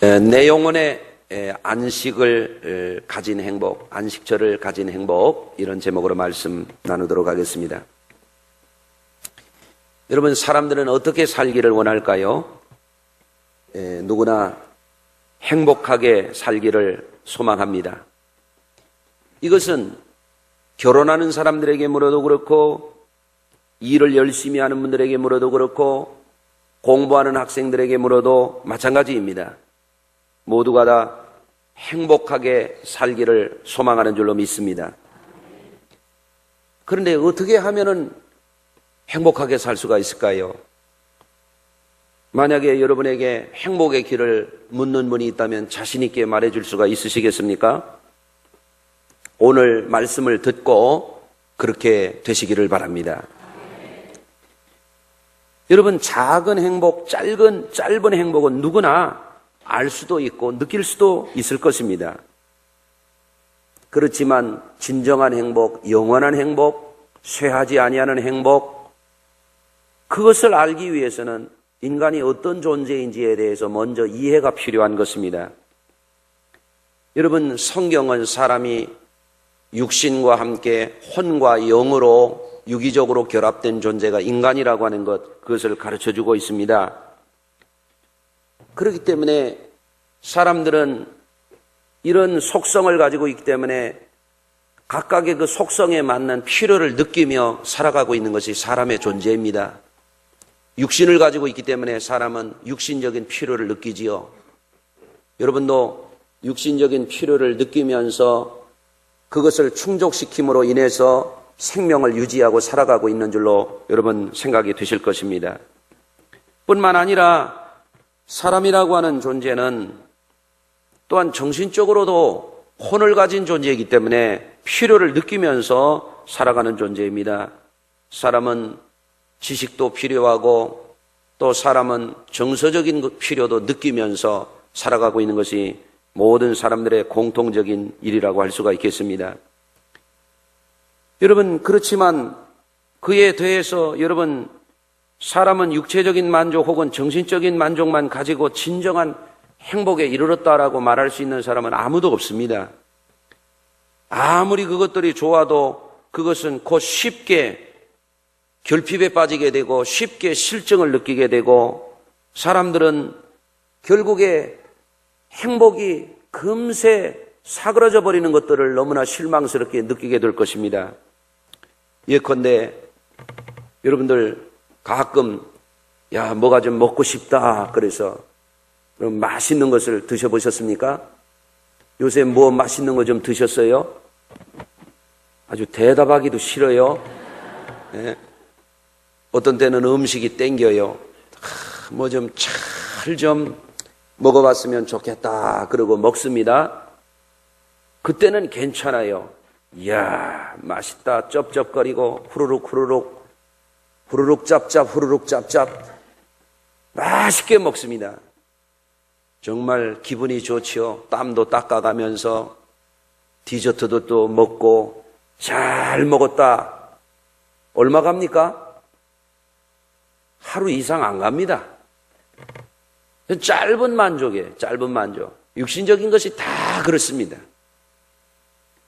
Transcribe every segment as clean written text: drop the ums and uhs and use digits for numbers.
내 영혼의 안식을 가진 행복, 안식처를 가진 행복, 이런 제목으로 말씀 나누도록 하겠습니다. 여러분, 사람들은 어떻게 살기를 원할까요? 누구나 행복하게 살기를 소망합니다. 이것은 결혼하는 사람들에게 물어도 그렇고, 일을 열심히 하는 분들에게 물어도 그렇고, 공부하는 학생들에게 물어도 마찬가지입니다. 모두가 다 행복하게 살기를 소망하는 줄로 믿습니다. 그런데 어떻게 하면은 행복하게 살 수가 있을까요? 만약에 여러분에게 행복의 길을 묻는 분이 있다면 자신 있게 말해줄 수가 있으시겠습니까? 오늘 말씀을 듣고 그렇게 되시기를 바랍니다. 여러분, 작은 행복, 짧은 행복은 누구나 알 수도 있고 느낄 수도 있을 것입니다. 그렇지만 진정한 행복, 영원한 행복, 쇠하지 아니하는 행복, 그것을 알기 위해서는 인간이 어떤 존재인지에 대해서 먼저 이해가 필요한 것입니다. 여러분, 성경은 사람이 육신과 함께 혼과 영으로 유기적으로 결합된 존재가 인간이라고 하는 것, 그것을 가르쳐주고 있습니다. 그렇기 때문에 사람들은 이런 속성을 가지고 있기 때문에 각각의 그 속성에 맞는 필요를 느끼며 살아가고 있는 것이 사람의 존재입니다. 육신을 가지고 있기 때문에 사람은 육신적인 필요를 느끼지요. 여러분도 육신적인 필요를 느끼면서 그것을 충족시킴으로 인해서 생명을 유지하고 살아가고 있는 줄로 여러분 생각이 되실 것입니다. 뿐만 아니라 사람이라고 하는 존재는 또한 정신적으로도 혼을 가진 존재이기 때문에 필요를 느끼면서 살아가는 존재입니다. 사람은 지식도 필요하고 또 사람은 정서적인 필요도 느끼면서 살아가고 있는 것이 모든 사람들의 공통적인 일이라고 할 수가 있겠습니다. 여러분, 그렇지만 그에 대해서 여러분, 사람은 육체적인 만족 혹은 정신적인 만족만 가지고 진정한 행복에 이르렀다라고 말할 수 있는 사람은 아무도 없습니다. 아무리 그것들이 좋아도 그것은 곧 쉽게 결핍에 빠지게 되고 쉽게 실증을 느끼게 되고, 사람들은 결국에 행복이 금세 사그러져 버리는 것들을 너무나 실망스럽게 느끼게 될 것입니다. 예컨대 여러분들 가끔 뭐가 좀 먹고 싶다 그래서 그럼 맛있는 것을 드셔보셨습니까? 요새 뭐 맛있는 거 좀 드셨어요? 아주 대답하기도 싫어요. 네. 어떤 때는 음식이 땡겨요. 뭐 좀 잘 좀 먹어봤으면 좋겠다 그러고 먹습니다. 그때는 괜찮아요. 이야, 맛있다. 쩝쩝거리고 후루룩 짭짭 맛있게 먹습니다. 정말 기분이 좋지요. 땀도 닦아가면서 디저트도 또 먹고 잘 먹었다. 얼마 갑니까? 하루 이상 안 갑니다. 짧은 만족이에요. 짧은 만족. 육신적인 것이 다 그렇습니다.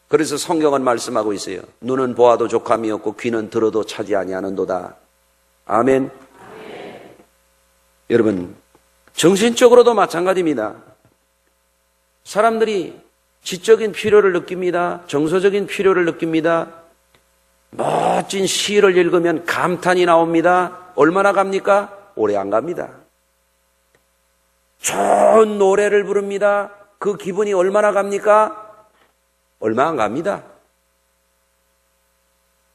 그래서 성경은 말씀하고 있어요. 눈은 보아도 족함이 없고 귀는 들어도 차지 아니하는도다. 아멘. 여러분, 정신적으로도 마찬가지입니다. 사람들이 지적인 필요를 느낍니다. 정서적인 필요를 느낍니다. 멋진 시를 읽으면 감탄이 나옵니다. 얼마나 갑니까? 오래 안 갑니다. 좋은 노래를 부릅니다. 그 기분이 얼마나 갑니까? 얼마 안 갑니다.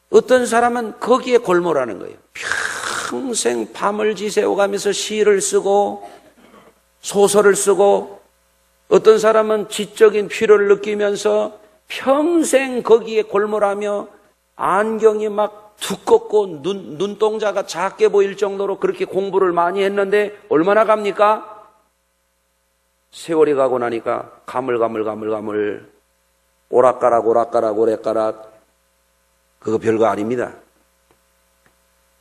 어떤 사람은 거기에 골몰하는 거예요. 평생 밤을 지새워가면서 시를 쓰고 소설을 쓰고, 어떤 사람은 지적인 필요를 느끼면서 평생 거기에 골몰하며 안경이 막 두껍고 눈동자가 작게 보일 정도로 그렇게 공부를 많이 했는데 얼마나 갑니까? 세월이 가고 나니까 가물가물 오락가락 그거 별거 아닙니다.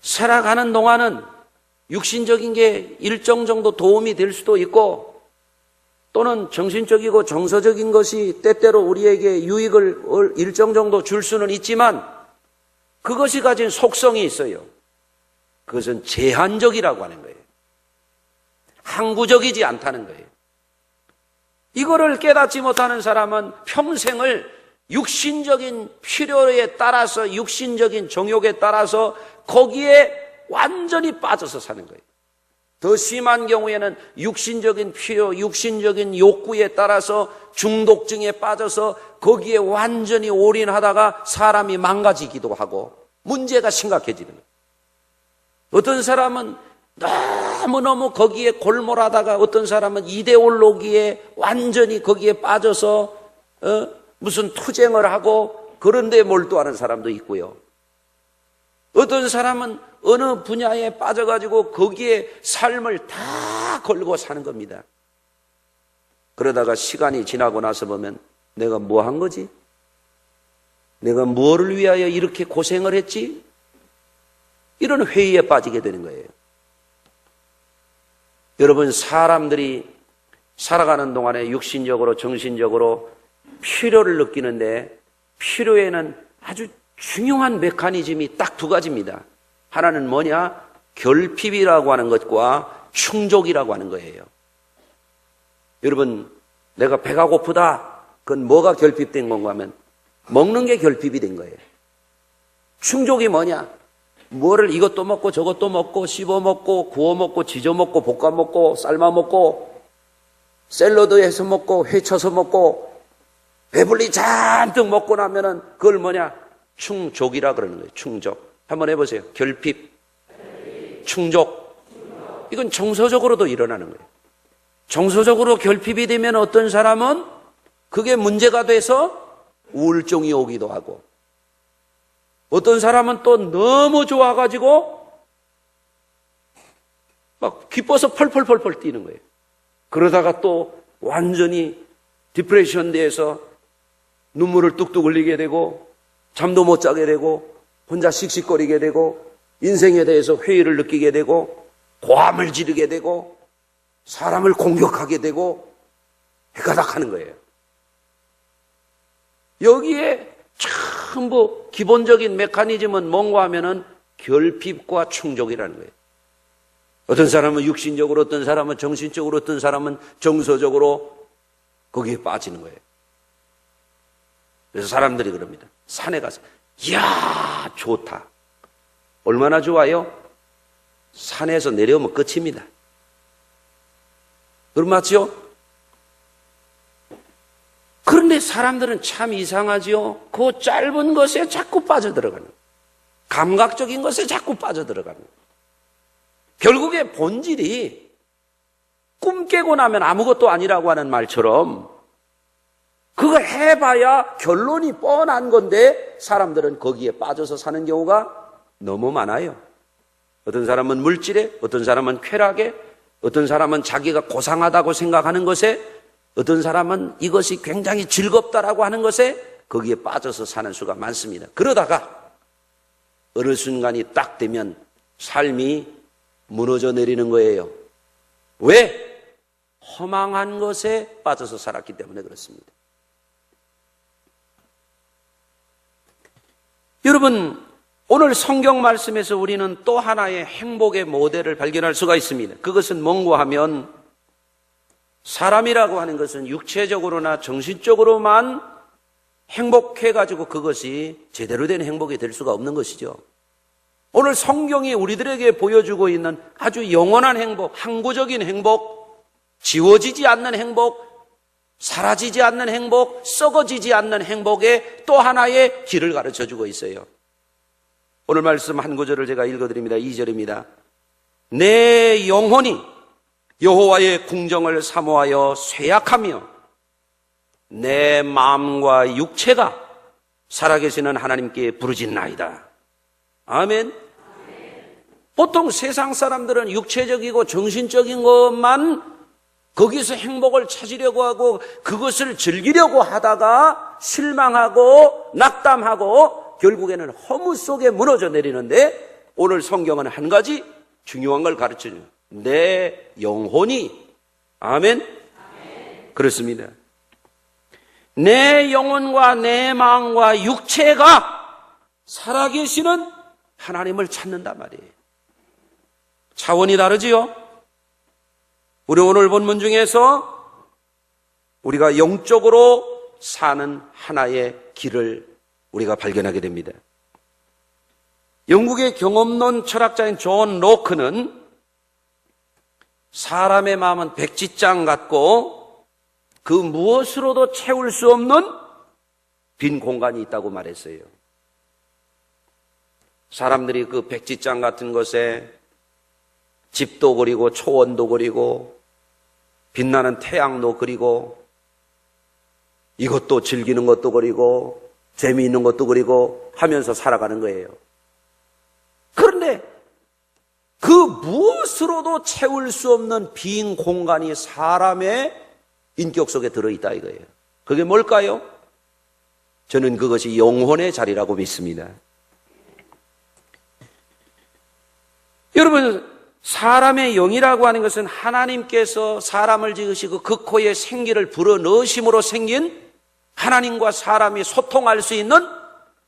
살아가는 동안은 육신적인 게 일정 정도 도움이 될 수도 있고, 또 또는 정신적이고 정서적인 것이 때때로 우리에게 유익을 일정 정도 줄 수는 있지만 그것이 가진 속성이 있어요. 그것은 제한적이라고 하는 거예요. 항구적이지 않다는 거예요. 이거를 깨닫지 못하는 사람은 평생을 육신적인 필요에 따라서, 육신적인 정욕에 따라서 거기에 완전히 빠져서 사는 거예요. 더 심한 경우에는 육신적인 필요, 육신적인 욕구에 따라서 중독증에 빠져서 거기에 완전히 올인하다가 사람이 망가지기도 하고 문제가 심각해지는 거예요. 어떤 사람은 너무너무 거기에 골몰하다가 어떤 사람은 이데올로기에 완전히 거기에 빠져서 무슨 투쟁을 하고 그런 데 몰두하는 사람도 있고요. 어떤 사람은 어느 분야에 빠져가지고 거기에 삶을 다 걸고 사는 겁니다. 그러다가 시간이 지나고 나서 보면 내가 뭐 한 거지? 내가 뭐를 위하여 이렇게 고생을 했지? 이런 회의에 빠지게 되는 거예요. 여러분, 사람들이 살아가는 동안에 육신적으로 정신적으로 필요를 느끼는데 필요에는 아주 중요한 메커니즘이 딱 두 가지입니다. 하나는 뭐냐? 결핍이라고 하는 것과 충족이라고 하는 거예요. 여러분, 내가 배가 고프다. 그건 뭐가 결핍된 건가 하면 먹는 게 결핍이 된 거예요. 충족이 뭐냐? 뭐를 이것도 먹고 저것도 먹고 씹어 먹고 구워 먹고 지져 먹고 볶아 먹고 삶아 먹고 샐러드 해서 먹고 회쳐서 먹고 배불리 잔뜩 먹고 나면은 그걸 뭐냐? 충족이라 그러는 거예요. 충족. 한번 해보세요. 결핍, 충족. 이건 정서적으로도 일어나는 거예요. 정서적으로 결핍이 되면 어떤 사람은 그게 문제가 돼서 우울증이 오기도 하고 어떤 사람은 또 너무 좋아가지고 막 기뻐서 펄펄펄펄 뛰는 거예요. 그러다가 또 완전히 디프레션 돼서 눈물을 뚝뚝 흘리게 되고 잠도 못 자게 되고 혼자 씩씩거리게 되고 인생에 대해서 회의를 느끼게 되고 고함을 지르게 되고 사람을 공격하게 되고 해가닥하는 거예요. 여기에 전부 기본적인 메커니즘은 뭔가 하면은 결핍과 충족이라는 거예요. 어떤 사람은 육신적으로, 어떤 사람은 정신적으로, 어떤 사람은 정서적으로 거기에 빠지는 거예요. 그래서 사람들이 그럽니다. 산에 가서 이야 좋다. 얼마나 좋아요? 산에서 내려오면 끝입니다. 그럼 맞죠? 그런데 사람들은 참 이상하지요. 그 짧은 것에 자꾸 빠져들어가는 거예요. 감각적인 것에 자꾸 빠져들어가는 거예요. 결국에 본질이 꿈 깨고 나면 아무것도 아니라고 하는 말처럼 그거 해봐야 결론이 뻔한 건데 사람들은 거기에 빠져서 사는 경우가 너무 많아요. 어떤 사람은 물질에, 어떤 사람은 쾌락에, 어떤 사람은 자기가 고상하다고 생각하는 것에, 어떤 사람은 이것이 굉장히 즐겁다라고 하는 것에 거기에 빠져서 사는 수가 많습니다. 그러다가 어느 순간이 딱 되면 삶이 무너져 내리는 거예요. 왜? 허망한 것에 빠져서 살았기 때문에 그렇습니다. 여러분, 오늘 성경 말씀에서 우리는 또 하나의 행복의 모델을 발견할 수가 있습니다. 그것은 뭔가 하면 사람이라고 하는 것은 육체적으로나 정신적으로만 행복해가지고 그것이 제대로 된 행복이 될 수가 없는 것이죠. 오늘 성경이 우리들에게 보여주고 있는 아주 영원한 행복, 항구적인 행복, 지워지지 않는 행복, 사라지지 않는 행복, 썩어지지 않는 행복의 또 하나의 길을 가르쳐주고 있어요. 오늘 말씀 한 구절을 제가 읽어드립니다. 2절입니다. 내 영혼이 여호와의 궁정을 사모하여 쇠약하며 내 마음과 육체가 살아계시는 하나님께 부르짖나이다. 아멘. 보통 세상 사람들은 육체적이고 정신적인 것만 거기서 행복을 찾으려고 하고 그것을 즐기려고 하다가 실망하고 낙담하고 결국에는 허무 속에 무너져 내리는데 오늘 성경은 한 가지 중요한 걸 가르쳐줘요. 내 영혼이 아멘. 그렇습니다. 내 영혼과 내 마음과 육체가 살아계시는 하나님을 찾는단 말이에요. 차원이 다르지요? 우리 오늘 본문 중에서 우리가 영적으로 사는 하나의 길을 우리가 발견하게 됩니다. 영국의 경험론 철학자인 존 로크는 사람의 마음은 백지장 같고 그 무엇으로도 채울 수 없는 빈 공간이 있다고 말했어요. 사람들이 그 백지장 같은 것에 집도 그리고 초원도 그리고 빛나는 태양도 그리고 이것도 즐기는 것도 그리고 재미있는 것도 그리고 하면서 살아가는 거예요. 그런데 그 무엇으로도 채울 수 없는 빈 공간이 사람의 인격 속에 들어있다 이거예요. 그게 뭘까요? 저는 그것이 영혼의 자리라고 믿습니다. 여러분, 사람의 영이라고 하는 것은 하나님께서 사람을 지으시고 그 코에 생기를 불어넣으심으로 생긴 하나님과 사람이 소통할 수 있는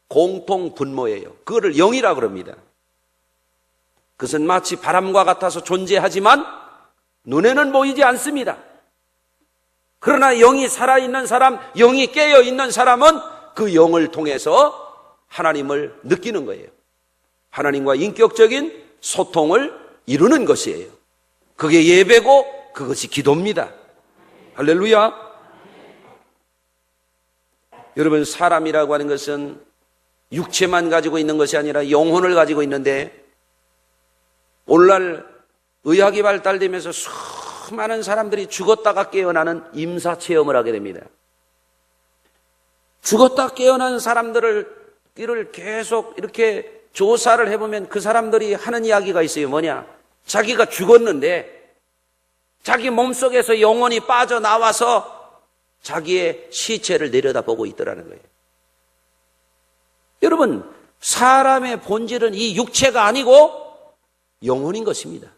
공통 분모예요. 그거를 영이라고 합니다. 그것은 마치 바람과 같아서 존재하지만 눈에는 보이지 않습니다. 그러나 영이 살아있는 사람, 영이 깨어있는 사람은 그 영을 통해서 하나님을 느끼는 거예요. 하나님과 인격적인 소통을 이루는 것이에요. 그게 예배고 그것이 기도입니다. 할렐루야. 여러분, 사람이라고 하는 것은 육체만 가지고 있는 것이 아니라 영혼을 가지고 있는데 오늘날 의학이 발달되면서 수많은 사람들이 죽었다가 깨어나는 임사 체험을 하게 됩니다. 죽었다 깨어난 사람들을 계속 이렇게 조사를 해보면 그 사람들이 하는 이야기가 있어요. 뭐냐? 자기가 죽었는데 자기 몸속에서 영혼이 빠져나와서 자기의 시체를 내려다보고 있더라는 거예요. 여러분, 사람의 본질은 이 육체가 아니고 영혼인 것입니다.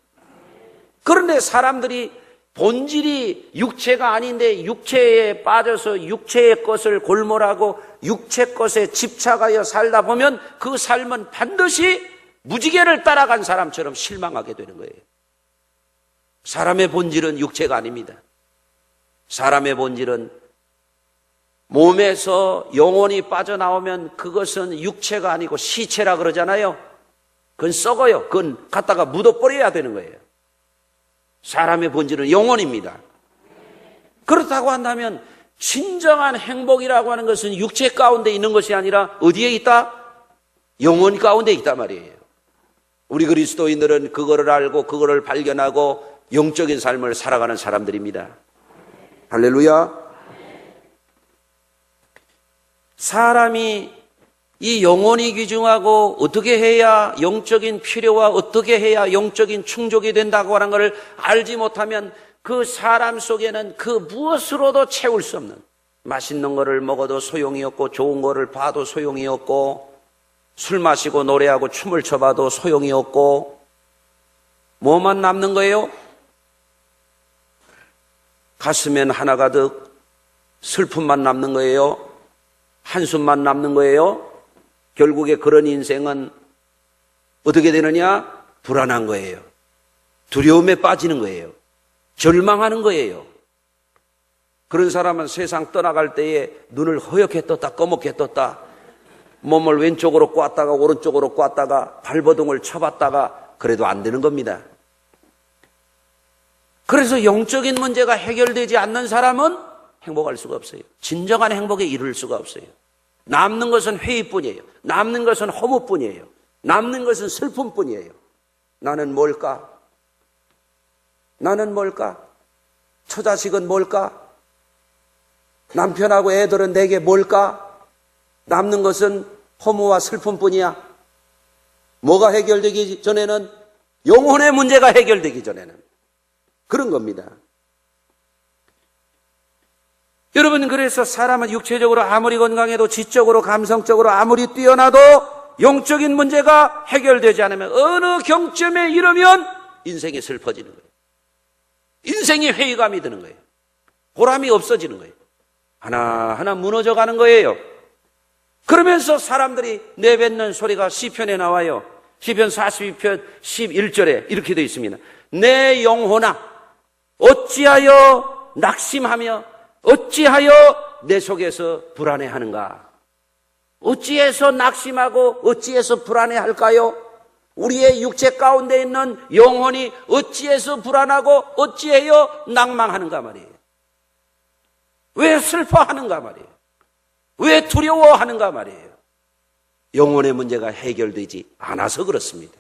그런데 사람들이 본질이 육체가 아닌데 육체에 빠져서 육체의 것을 골몰하고 육체 것에 집착하여 살다 보면 그 삶은 반드시 무지개를 따라간 사람처럼 실망하게 되는 거예요. 사람의 본질은 육체가 아닙니다. 사람의 본질은 몸에서 영혼이 빠져나오면 그것은 육체가 아니고 시체라 그러잖아요. 그건 썩어요. 그건 갖다가 묻어버려야 되는 거예요. 사람의 본질은 영혼입니다. 그렇다고 한다면 진정한 행복이라고 하는 것은 육체 가운데 있는 것이 아니라 어디에 있다? 영혼 가운데 있단 말이에요. 우리 그리스도인들은 그거를 알고 그거를 발견하고 영적인 삶을 살아가는 사람들입니다. 할렐루야. 사람이 이 영혼이 귀중하고 어떻게 해야 영적인 필요와 어떻게 해야 영적인 충족이 된다고 하는 것을 알지 못하면 그 사람 속에는 그 무엇으로도 채울 수 없는, 맛있는 거를 먹어도 소용이 없고 좋은 거를 봐도 소용이 없고 술 마시고 노래하고 춤을 춰봐도 소용이 없고 뭐만 남는 거예요? 가슴엔 하나 가득 슬픔만 남는 거예요. 한숨만 남는 거예요. 결국에 그런 인생은 어떻게 되느냐? 불안한 거예요. 두려움에 빠지는 거예요. 절망하는 거예요. 그런 사람은 세상 떠나갈 때에 눈을 허옇게 떴다 검게 떴다 몸을 왼쪽으로 꽈다가 오른쪽으로 꽈다가 발버둥을 쳐봤다가 그래도 안 되는 겁니다. 그래서 영적인 문제가 해결되지 않는 사람은 행복할 수가 없어요. 진정한 행복에 이를 수가 없어요. 남는 것은 회의뿐이에요. 남는 것은 허무뿐이에요. 남는 것은 슬픔뿐이에요. 나는 뭘까? 나는 뭘까? 처자식은 뭘까? 남편하고 애들은 내게 뭘까? 남는 것은 허무와 슬픔뿐이야. 뭐가 해결되기 전에는? 영혼의 문제가 해결되기 전에는 그런 겁니다. 여러분, 그래서 사람은 육체적으로 아무리 건강해도 지적으로 감성적으로 아무리 뛰어나도 영적인 문제가 해결되지 않으면 어느 경점에 이르면 인생이 슬퍼지는 거예요. 인생이 회의감이 드는 거예요. 보람이 없어지는 거예요. 하나하나 무너져가는 거예요. 그러면서 사람들이 내뱉는 소리가 시편에 나와요. 시편 42편 11절에 이렇게 되어 있습니다. 내 영혼아 어찌하여 낙심하며 어찌하여 내 속에서 불안해하는가? 어찌해서 낙심하고 어찌해서 불안해할까요? 우리의 육체 가운데 있는 영혼이 어찌해서 불안하고 어찌해요 낭망하는가 말이에요. 왜 슬퍼하는가 말이에요. 왜 두려워하는가 말이에요. 영혼의 문제가 해결되지 않아서 그렇습니다.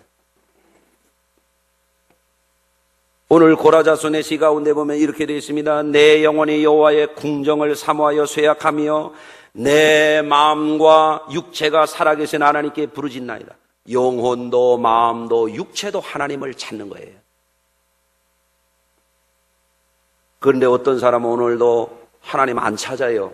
오늘 고라자손의 시 가운데 보면 이렇게 되어 있습니다. 내 영혼이 여호와의 궁정을 사모하여 쇠약하며 내 마음과 육체가 살아계신 하나님께 부르짖나이다. 영혼도 마음도 육체도 하나님을 찾는 거예요. 그런데 어떤 사람은 오늘도 하나님 안 찾아요.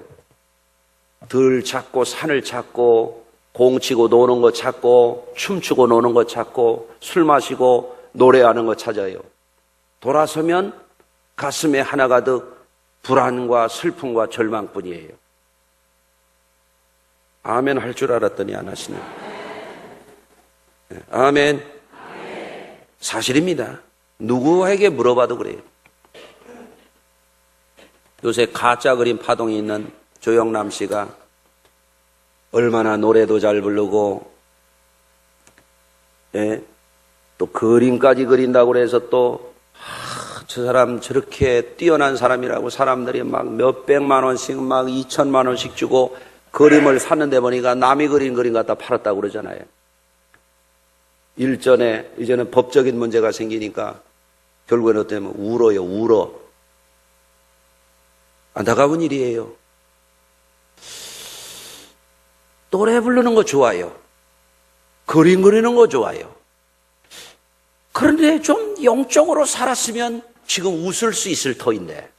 들 찾고 산을 찾고 공치고 노는 거 찾고 춤추고 노는 거 찾고 술 마시고 노래하는 거 찾아요. 돌아서면 가슴에 하나 가득 불안과 슬픔과 절망뿐이에요. 아멘 할 줄 알았더니 안 하시네요. 아멘. 사실입니다. 누구에게 물어봐도 그래요. 요새 가짜 그림 파동이 있는 조영남 씨가 얼마나 노래도 잘 부르고, 또 그림까지 그린다고 해서 또, 저 사람 저렇게 뛰어난 사람이라고 사람들이 막 몇백만 원씩 막 2천만 원씩 주고 그림을 샀는데 보니까 남이 그린 그림 갖다 팔았다고 그러잖아요. 이제는 법적인 문제가 생기니까 결국에는 어때면 울어요, 울어. 안타까운 일이에요. 노래 부르는 거 좋아요. 그림 그리는 거 좋아요. 그런데 좀 영적으로 살았으면 지금 웃을 수 있을 터인데.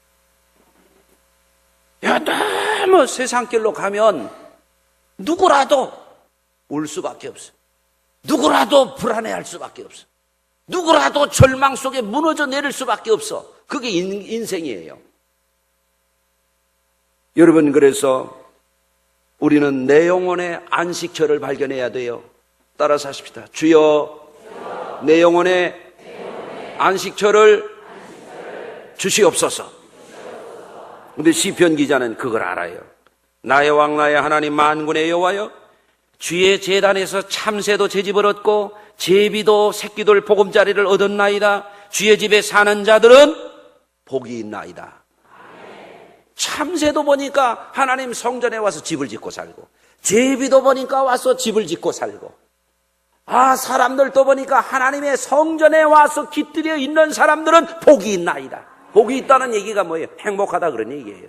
너무 세상길로 가면 누구라도 울 수밖에 없어. 누구라도 불안해할 수밖에 없어. 누구라도 절망 속에 무너져 내릴 수밖에 없어. 그게 인생이에요. 여러분, 그래서 우리는 내 영혼의 안식처를 발견해야 돼요. 따라서 하십시다. 주여, 내 영혼의 안식처를 주시옵소서. 근데 시편 기자는 그걸 알아요. 나의 왕 나의 하나님 만군의 여호와여, 주의 제단에서 참새도 제집을 얻고 제비도 새끼들 보금자리를 얻었나이다. 주의 집에 사는 자들은 복이 있나이다. 참새도 보니까 하나님 성전에 와서 집을 짓고 살고, 제비도 보니까 와서 집을 짓고 살고, 사람들도 보니까 하나님의 성전에 와서 깃들여 있는 사람들은 복이 있나이다. 복이 있다는 얘기가 뭐예요? 행복하다 그런 얘기예요.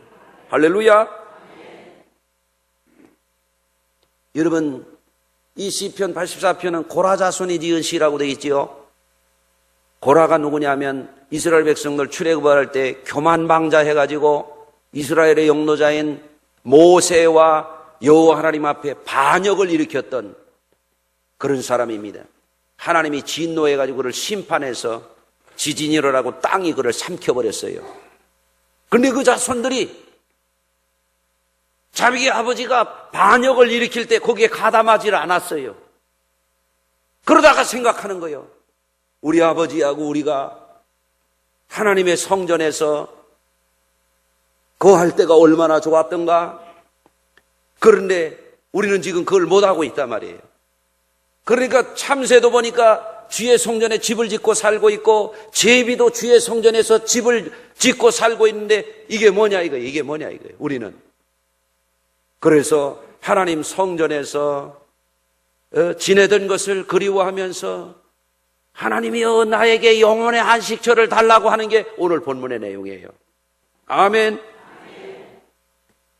할렐루야. 여러분, 이 시편 84편은 고라 자손이 지은 시라고 되어 있지요. 고라가 누구냐면 이스라엘 백성들 출애굽할 때 교만방자 해가지고 이스라엘의 영노자인 모세와 여호와 하나님 앞에 반역을 일으켰던 그런 사람입니다. 하나님이 진노해가지고 그를 심판해서 지진이 일어나고 땅이 그를 삼켜버렸어요. 그런데 그 자손들이 자기 아버지가 반역을 일으킬 때 거기에 가담하지 않았어요. 그러다가 생각하는 거예요. 우리 아버지하고 우리가 하나님의 성전에서 거할 때가 얼마나 좋았던가. 그런데 우리는 지금 그걸 못하고 있단 말이에요. 그러니까 참새도 보니까 주의 성전에 집을 짓고 살고 있고, 제비도 주의 성전에서 집을 짓고 살고 있는데 이게 뭐냐 이거예요. 이게 뭐냐 이거예요. 우리는. 그래서 하나님 성전에서 지내던 것을 그리워하면서 하나님이여 나에게 영혼의 안식처를 달라고 하는 게 오늘 본문의 내용이에요. 아멘.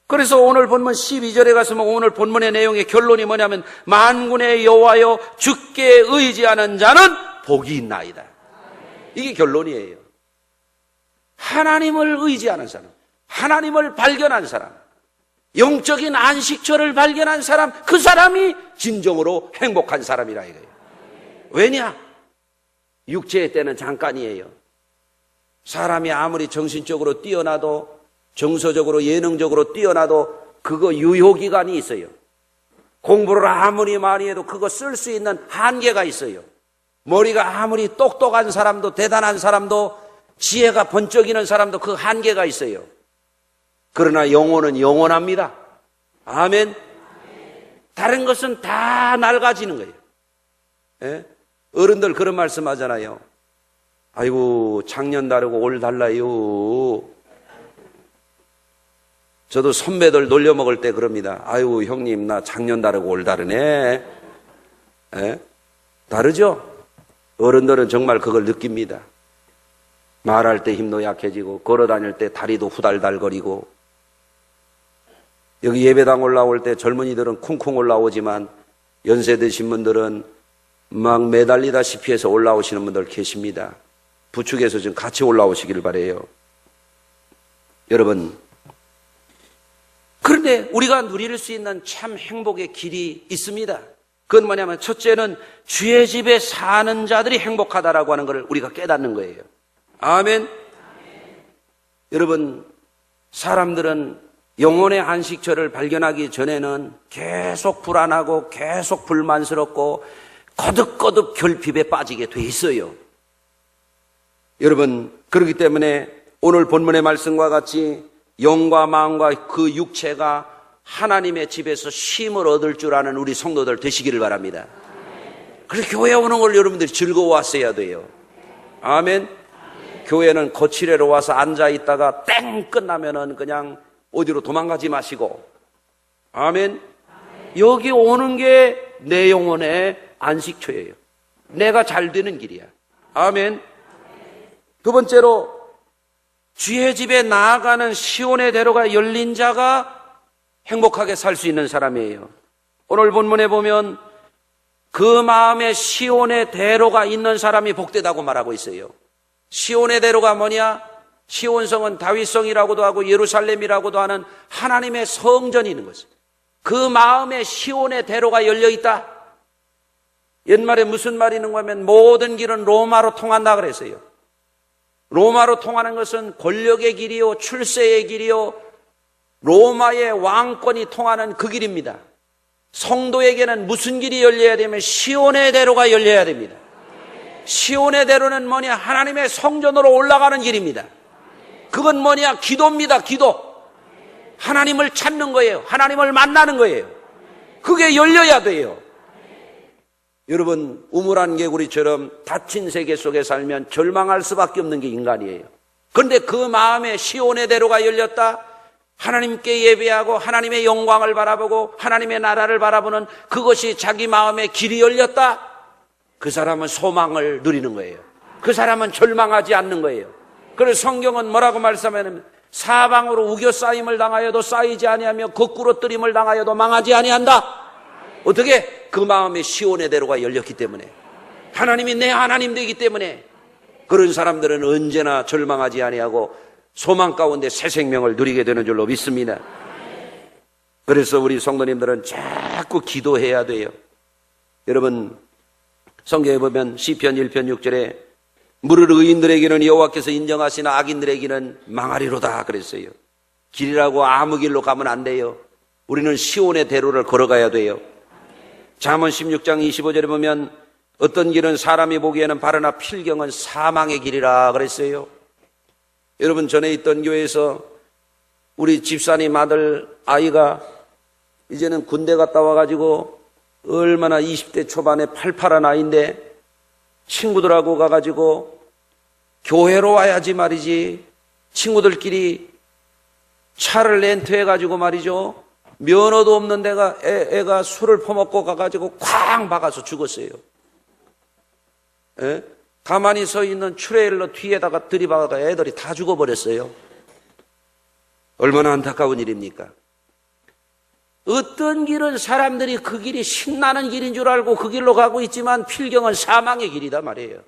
그래서 오늘 본문 12절에 가서 오늘 본문의 내용의 결론이 뭐냐면 만군의 여호와여 주께 의지하는 자는 복이 있나이다. 이게 결론이에요. 하나님을 의지하는 사람, 하나님을 발견한 사람, 영적인 안식처를 발견한 사람, 그 사람이 진정으로 행복한 사람이라 이거예요. 왜냐? 육체의 때는 잠깐이에요. 사람이 아무리 정신적으로 뛰어나도 정서적으로 예능적으로 뛰어나도 그거 유효기간이 있어요. 공부를 아무리 많이 해도 그거 쓸 수 있는 한계가 있어요. 머리가 아무리 똑똑한 사람도 대단한 사람도 지혜가 번쩍이는 사람도 그 한계가 있어요. 그러나 영혼은 영원합니다. 아멘. 다른 것은 다 낡아지는 거예요. 예? 어른들 그런 말씀 하잖아요. 아이고 작년 다르고 올 달라요. 저도 선배들 놀려먹을 때 그럽니다. 아이고 형님 나 작년 다르고 올 다르네. 예? 다르죠? 어른들은 정말 그걸 느낍니다. 말할 때 힘도 약해지고 걸어다닐 때 다리도 후달달거리고 여기 예배당 올라올 때 젊은이들은 쿵쿵 올라오지만 연세 드신 분들은 막 매달리다시피 해서 올라오시는 분들 계십니다. 부축해서 좀 같이 올라오시길 바라요. 여러분, 그런데 우리가 누릴 수 있는 참 행복의 길이 있습니다. 그건 뭐냐면 첫째는 주의 집에 사는 자들이 행복하다라고 하는 것을 우리가 깨닫는 거예요. 아멘. 여러분, 사람들은 영혼의 안식처를 발견하기 전에는 계속 불안하고 계속 불만스럽고 거듭거듭 결핍에 빠지게 돼 있어요. 여러분, 그렇기 때문에 오늘 본문의 말씀과 같이 영과 마음과 그 육체가 하나님의 집에서 쉼을 얻을 줄 아는 우리 성도들 되시기를 바랍니다. 그래서 교회 오는 걸 여러분들이 즐거워하셔야 돼요. 아멘. 교회는 거칠애로 와서 앉아있다가 땡 끝나면은 그냥 어디로 도망가지 마시고, 아멘. 여기 오는 게 내 영혼의 안식처예요. 내가 잘 되는 길이야. 아멘. 두 번째로 주의 집에 나아가는 시온의 대로가 열린 자가 행복하게 살 수 있는 사람이에요. 오늘 본문에 보면 그 마음에 시온의 대로가 있는 사람이 복되다고 말하고 있어요. 시온의 대로가 뭐냐? 시온성은 다윗성이라고도 하고 예루살렘이라고도 하는 하나님의 성전이 있는 것이죠. 그 마음에 시온의 대로가 열려있다. 옛말에 무슨 말이 있는가 하면 모든 길은 로마로 통한다 그랬어요. 로마로 통하는 것은 권력의 길이요, 출세의 길이요, 로마의 왕권이 통하는 그 길입니다. 성도에게는 무슨 길이 열려야 되면 시온의 대로가 열려야 됩니다. 시온의 대로는 뭐냐? 하나님의 성전으로 올라가는 길입니다. 그건 뭐냐? 기도입니다. 기도. 하나님을 찾는 거예요. 하나님을 만나는 거예요. 그게 열려야 돼요. 여러분, 우물안 개구리처럼 닫힌 세계 속에 살면 절망할 수밖에 없는 게 인간이에요. 그런데 그 마음에 시온의 대로가 열렸다. 하나님께 예배하고 하나님의 영광을 바라보고 하나님의 나라를 바라보는 그것이 자기 마음의 길이 열렸다. 그 사람은 소망을 누리는 거예요. 그 사람은 절망하지 않는 거예요. 그래서 성경은 뭐라고 말씀하냐면 사방으로 우겨싸임을 당하여도 쌓이지 아니하며 거꾸로 뜨림을 당하여도 망하지 아니한다. 어떻게? 그 마음에 시온의 대로가 열렸기 때문에, 하나님이 내 하나님 되기 때문에 그런 사람들은 언제나 절망하지 아니하고 소망 가운데 새 생명을 누리게 되는 줄로 믿습니다. 그래서 우리 성도님들은 자꾸 기도해야 돼요. 여러분, 성경에 보면 시편 1편 6절에 무릇 의인들에게는 여호와께서 인정하시나 악인들에게는 망하리로다 그랬어요. 길이라고 아무 길로 가면 안 돼요. 우리는 시온의 대로를 걸어가야 돼요. 잠언 16장 25절에 보면 어떤 길은 사람이 보기에는 바르나 필경은 사망의 길이라 그랬어요. 여러분, 전에 있던 교회에서 우리 집사님 아들 아이가 이제는 군대 갔다 와가지고 얼마나 20대 초반에 팔팔한 아이인데 친구들하고 가가지고 교회로 와야지 말이지, 친구들끼리 차를 렌트해가지고 말이죠, 면허도 없는 데가 애가 술을 퍼먹고 가가지고 쾅 박아서 죽었어요. 에? 가만히 서 있는 트레일러 뒤에다가 들이박아가 애들이 다 죽어버렸어요. 얼마나 안타까운 일입니까? 어떤 길은 사람들이 그 길이 신나는 길인 줄 알고 그 길로 가고 있지만 필경은 사망의 길이다 말이에요.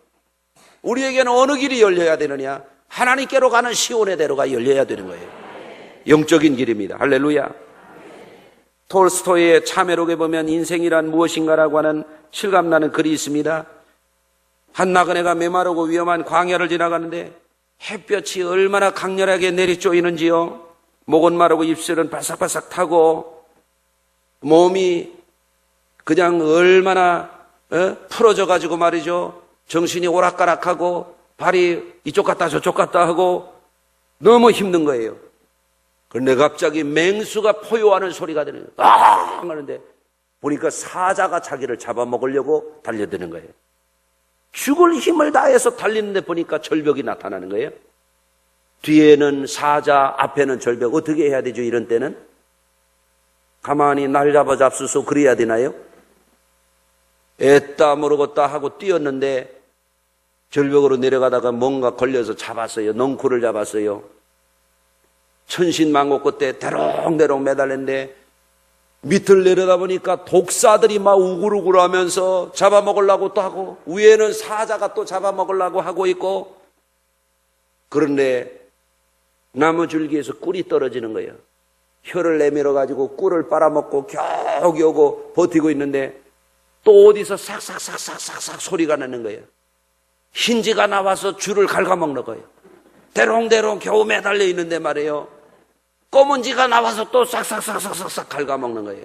우리에게는 어느 길이 열려야 되느냐? 하나님께로 가는 시온의 대로가 열려야 되는 거예요. 영적인 길입니다. 할렐루야. 톨스토이의 참회록에 보면 인생이란 무엇인가라고 하는 실감나는 글이 있습니다. 한 나그네가 메마르고 위험한 광야를 지나가는데 햇볕이 얼마나 강렬하게 내리쪼이는지요. 목은 마르고 입술은 바삭바삭 타고 몸이 그냥 얼마나 풀어져 가지고 말이죠. 정신이 오락가락하고 발이 이쪽 갔다 저쪽 갔다 하고 너무 힘든 거예요. 그런데 갑자기 맹수가 포효하는 소리가 들려요. 아! 하는데 보니까 사자가 자기를 잡아먹으려고 달려드는 거예요. 죽을 힘을 다해서 달리는데 보니까 절벽이 나타나는 거예요. 뒤에는 사자, 앞에는 절벽. 어떻게 해야 되죠, 이런 때는? 가만히 날 잡아 잡수소 그래야 되나요? 애따 모르겠다 하고 뛰었는데 절벽으로 내려가다가 뭔가 걸려서 잡았어요. 넝쿨을 잡았어요. 천신만고 끝에 대롱대롱 매달렸는데 밑을 내려다 보니까 독사들이 막 우글우글 하면서 잡아먹으려고 또 하고 위에는 사자가 또 잡아먹으려고 하고 있고 그런데 나무 줄기에서 꿀이 떨어지는 거예요. 혀를 내밀어 가지고 꿀을 빨아먹고 겨우겨우 버티고 있는데 또 어디서 싹싹싹싹싹 소리가 나는 거예요. 흰지가 나와서 줄을 갉아먹는 거예요. 대롱대롱 겨우 매달려 있는데 말이에요. 검은지가 나와서 또 싹싹싹싹싹 갉아먹는 거예요.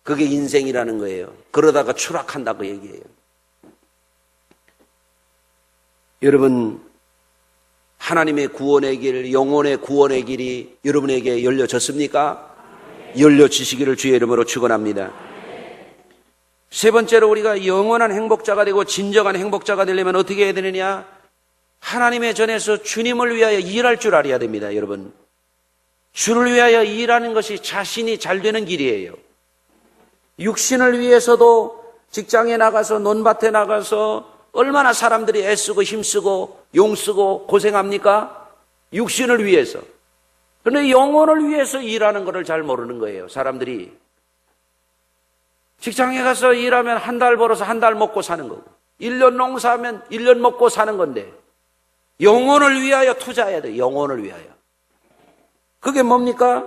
그게 인생이라는 거예요. 그러다가 추락한다고 얘기해요. 여러분, 하나님의 구원의 길, 영혼의 구원의 길이 여러분에게 열려졌습니까? 열려지시기를 주의 이름으로 축원합니다. 세 번째로 우리가 영원한 행복자가 되고 진정한 행복자가 되려면 어떻게 해야 되느냐? 하나님의 전에서 주님을 위하여 일할 줄 알아야 됩니다, 여러분. 주를 위하여 일하는 것이 자신이 잘 되는 길이에요. 육신을 위해서도 직장에 나가서 논밭에 나가서 얼마나 사람들이 애쓰고 힘쓰고 용쓰고 고생합니까? 육신을 위해서. 그런데 영혼을 위해서 일하는 것을 잘 모르는 거예요, 사람들이. 직장에 가서 일하면 한 달 벌어서 한 달 먹고 사는 거고 1년 농사하면 1년 먹고 사는 건데 영혼을 위하여 투자해야 돼요. 영혼을 위하여. 그게 뭡니까?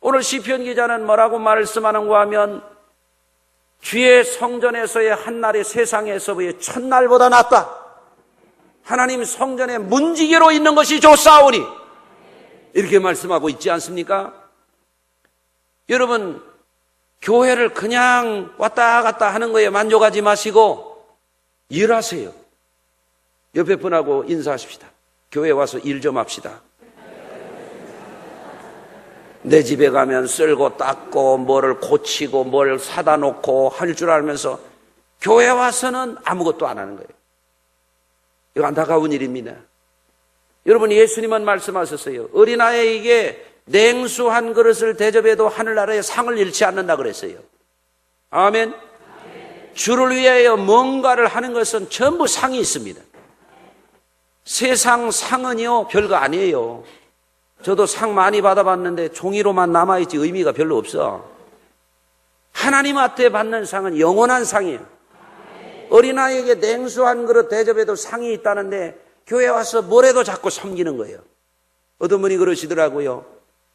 오늘 시편 기자는 뭐라고 말씀하는가 하면 주의 성전에서의 한 날이 세상에서의 첫날보다 낫다. 하나님 성전에 문지기로 있는 것이 좋사오니 이렇게 말씀하고 있지 않습니까? 여러분, 교회를 그냥 왔다 갔다 하는 거에 만족하지 마시고 일하세요. 옆에 분하고 인사하십시다. 교회 와서 일 좀 합시다. 내 집에 가면 쓸고 닦고 뭐를 고치고 뭘 사다 놓고 할 줄 알면서 교회 와서는 아무것도 안 하는 거예요. 이거 안타까운 일입니다. 여러분, 예수님은 말씀하셨어요. 어린아이에게 냉수 한 그릇을 대접해도 하늘나라에 상을 잃지 않는다 그랬어요. 아멘. 주를 위하여 뭔가를 하는 것은 전부 상이 있습니다. 세상 상은요 별거 아니에요. 저도 상 많이 받아봤는데 종이로만 남아있지 의미가 별로 없어. 하나님 앞에 받는 상은 영원한 상이에요. 어린아이에게 냉수 한 그릇 대접해도 상이 있다는데 교회 와서 뭐래도 자꾸 섬기는 거예요. 어떤 분이 그러시더라고요.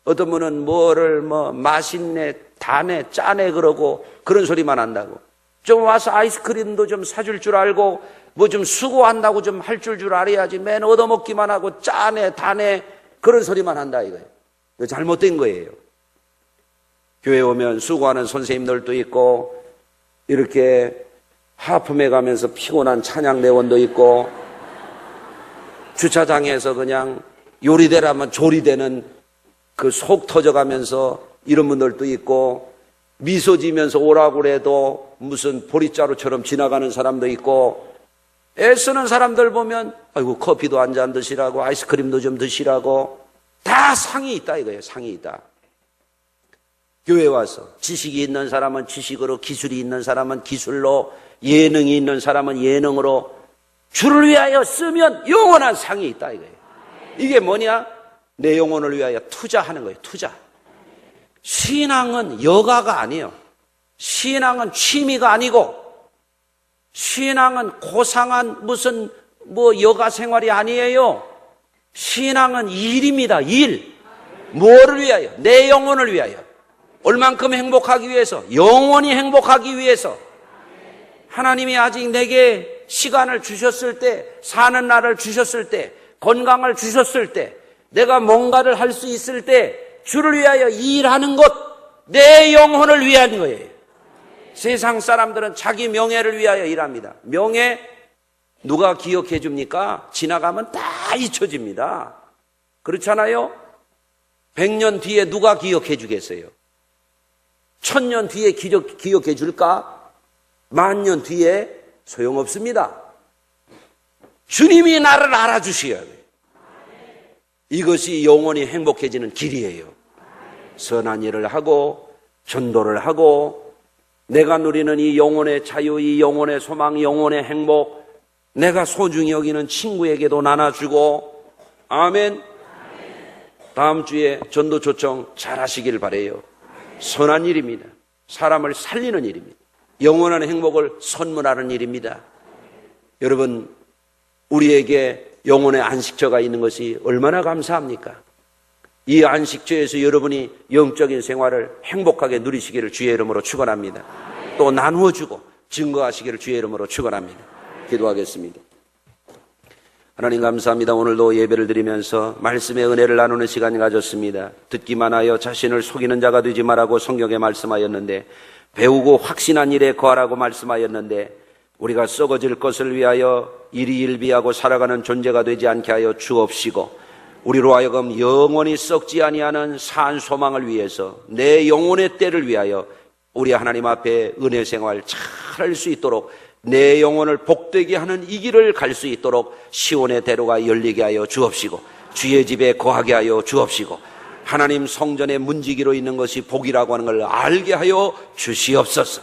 어떤 분은 뭐를 맛있네, 다네, 짜네 그러고 그런 소리만 한다고. 좀 와서 아이스크림도 좀 사줄 줄 알고 뭐 좀 수고한다고 좀 할 줄 알아야지 맨 얻어먹기만 하고 짜네, 다네 그런 소리만 한다 이거예요. 이거 잘못된 거예요. 교회 오면 수고하는 선생님들도 있고 이렇게 하품해 가면서 피곤한 찬양대원도 있고 주차장에서 그냥 요리대라면 조리대는 그 속 터져가면서 이런 분들도 있고 미소 지면서 오라고 그래도 무슨 보리자루처럼 지나가는 사람도 있고 애쓰는 사람들 보면 아이고 커피도 한 잔 드시라고 아이스크림도 좀 드시라고 다 상이 있다 이거예요. 상이 있다. 교회 와서 지식이 있는 사람은 지식으로, 기술이 있는 사람은 기술로, 예능이 있는 사람은 예능으로 주를 위하여 쓰면 영원한 상이 있다 이거예요. 이게 뭐냐? 내 영혼을 위하여 투자하는 거예요. 투자. 신앙은 여가가 아니에요. 신앙은 취미가 아니고 신앙은 고상한 무슨 여가 생활이 아니에요. 신앙은 일입니다. 일. 뭐를 위하여? 내 영혼을 위하여. 얼만큼 행복하기 위해서? 영원히 행복하기 위해서. 하나님이 아직 내게 시간을 주셨을 때, 사는 날을 주셨을 때, 건강을 주셨을 때, 내가 뭔가를 할 수 있을 때 주를 위하여 일하는 것, 내 영혼을 위한 거예요. 세상 사람들은 자기 명예를 위하여 일합니다. 명예 누가 기억해 줍니까? 지나가면 다 잊혀집니다. 그렇잖아요? 100년 뒤에 누가 기억해 주겠어요? 1000년 뒤에 기억해 줄까? 10,000년 뒤에 소용없습니다. 주님이 나를 알아주셔야 돼요. 이것이 영원히 행복해지는 길이에요. 선한 일을 하고 전도를 하고 내가 누리는 이 영혼의 자유, 이 영혼의 소망, 영혼의 행복, 내가 소중히 여기는 친구에게도 나눠주고. 아멘. 다음 주에 전도 초청 잘 하시길 바라요. 선한 일입니다. 사람을 살리는 일입니다. 영원한 행복을 선물하는 일입니다. 여러분, 우리에게 영혼의 안식처가 있는 것이 얼마나 감사합니까? 이 안식처에서 여러분이 영적인 생활을 행복하게 누리시기를 주의 이름으로 축원합니다. 또 나누어주고 증거하시기를 주의 이름으로 축원합니다. 기도하겠습니다. 하나님 감사합니다. 오늘도 예배를 드리면서 말씀의 은혜를 나누는 시간을 가졌습니다. 듣기만 하여 자신을 속이는 자가 되지 말라고 성경에 말씀하였는데, 배우고 확신한 일에 거하라고 말씀하였는데, 우리가 썩어질 것을 위하여 일희일비하고 살아가는 존재가 되지 않게 하여 주옵시고, 우리로 하여금 영원히 썩지 아니하는 산 소망을 위해서 내 영혼의 때를 위하여 우리 하나님 앞에 은혜 생활 잘 할 수 있도록, 내 영혼을 복되게 하는 이 길을 갈 수 있도록 시온의 대로가 열리게 하여 주옵시고, 주의 집에 거하게 하여 주옵시고, 하나님 성전의 문지기로 있는 것이 복이라고 하는 걸 알게 하여 주시옵소서.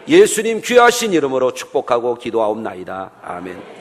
예수님 귀하신 이름으로 축복하고 기도하옵나이다. 아멘.